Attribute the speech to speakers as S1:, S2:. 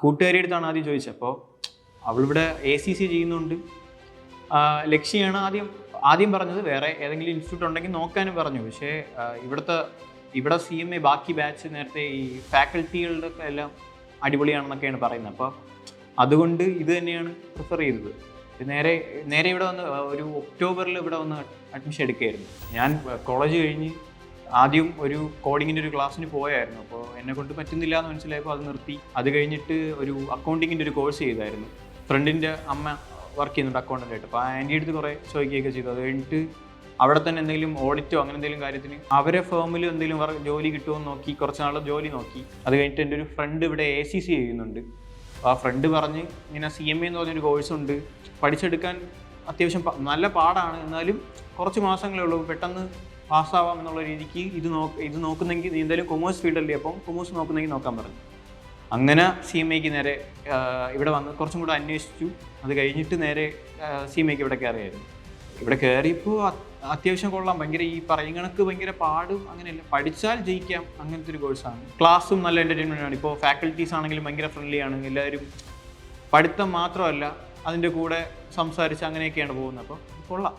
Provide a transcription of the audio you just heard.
S1: കൂട്ടുകാരി അടുത്താണ് ആദ്യം ചോദിച്ചത്. അപ്പോൾ അവളിവിടെ ACC ചെയ്യുന്നുണ്ട്. ലക്ഷ്യമാണ് ആദ്യം പറഞ്ഞത്. വേറെ ഏതെങ്കിലും ഇൻസ്റ്റിറ്റ്യൂട്ട് ഉണ്ടെങ്കിൽ നോക്കാനും പറഞ്ഞു. പക്ഷേ ഇവിടെ CMA ബാക്കി ബാച്ച് നേരത്തെ ഈ ഫാക്കൽറ്റികളുടെ എല്ലാം അടിപൊളിയാണെന്നൊക്കെയാണ് പറയുന്നത്. അപ്പോൾ അതുകൊണ്ട് ഇത് തന്നെയാണ് പ്രിഫർ ചെയ്തത്. നേരെ ഇവിടെ വന്ന് ഒരു ഒക്ടോബറിൽ ഇവിടെ വന്ന് അഡ്മിഷൻ എടുക്കുകയായിരുന്നു. ഞാൻ കോളേജ് കഴിഞ്ഞ് ആദ്യം ഒരു കോഡിങ്ങിൻ്റെ ഒരു ക്ലാസ്സിന് പോയായിരുന്നു. അപ്പോൾ എന്നെ കൊണ്ട് പറ്റുന്നില്ല എന്ന് മനസ്സിലായപ്പോൾ അത് നിർത്തി. അത് കഴിഞ്ഞിട്ട് ഒരു അക്കൗണ്ടിങ്ങിൻ്റെ ഒരു കോഴ്സ് ചെയ്തായിരുന്നു. ഫ്രണ്ടിൻ്റെ അമ്മ വർക്ക് ചെയ്യുന്നുണ്ട് അക്കൗണ്ടൻ്റായിട്ട്. അപ്പോൾ ആൻറ്റി അടുത്ത് കുറേ ചോദിക്കുകയൊക്കെ ചെയ്തു. അത് കഴിഞ്ഞിട്ട് അവിടെ തന്നെ എന്തെങ്കിലും ഓഡിറ്റോ അങ്ങനെ എന്തെങ്കിലും കാര്യത്തിന് അവരെ ഫേമിൽ എന്തെങ്കിലും ജോലി കിട്ടുമോ എന്ന് നോക്കി കുറച്ച് നാൾ ജോലി നോക്കി. അത് കഴിഞ്ഞിട്ട് എൻ്റെ ഒരു ഫ്രണ്ട് ഇവിടെ ACC ചെയ്യുന്നുണ്ട്. അപ്പോൾ ആ ഫ്രണ്ട് പറഞ്ഞ് ഇങ്ങനെ CMA എന്ന് പറഞ്ഞൊരു കോഴ്സുണ്ട്, പഠിച്ചെടുക്കാൻ അത്യാവശ്യം നല്ല പാടാണ്, എന്നാലും കുറച്ച് മാസങ്ങളേ ഉള്ളൂ, പെട്ടെന്ന് പാസ്സാവാം എന്നുള്ള രീതിക്ക് ഇത് നോക്കുന്നെങ്കിൽ നീ എന്തായാലും കൊമേഴ്സ് ഫീൽഡല്ലേ, അപ്പം കൊമേഴ്സ് നോക്കുന്നെങ്കിൽ നോക്കാൻ പറഞ്ഞു. അങ്ങനെ CMAക്ക് നേരെ ഇവിടെ വന്ന് കുറച്ചും കൂടെ അന്വേഷിച്ചു. അത് കഴിഞ്ഞിട്ട് നേരെ CMAക്ക് ഇവിടെ കയറിയായിരുന്നു. ഇവിടെ കയറിയപ്പോൾ അത്യാവശ്യം കൊള്ളാം. ഭയങ്കര ഈ പറയും കണക്ക് ഭയങ്കര പാടും അങ്ങനെയല്ല, പഠിച്ചാൽ ജയിക്കാം അങ്ങനത്തെ ഒരു കോഴ്സാണ്. ക്ലാസ്സും നല്ല എൻ്റർടൈൻമെൻ്റ് ആണ്. ഇപ്പോൾ ഫാക്കൽറ്റീസ് ആണെങ്കിലും ഭയങ്കര ഫ്രണ്ട്ലി ആണ്. എല്ലാവരും പഠിത്തം മാത്രമല്ല അതിൻ്റെ കൂടെ സംസാരിച്ച് അങ്ങനെയൊക്കെയാണ് പോകുന്നത്. അപ്പോൾ കൊള്ളാം.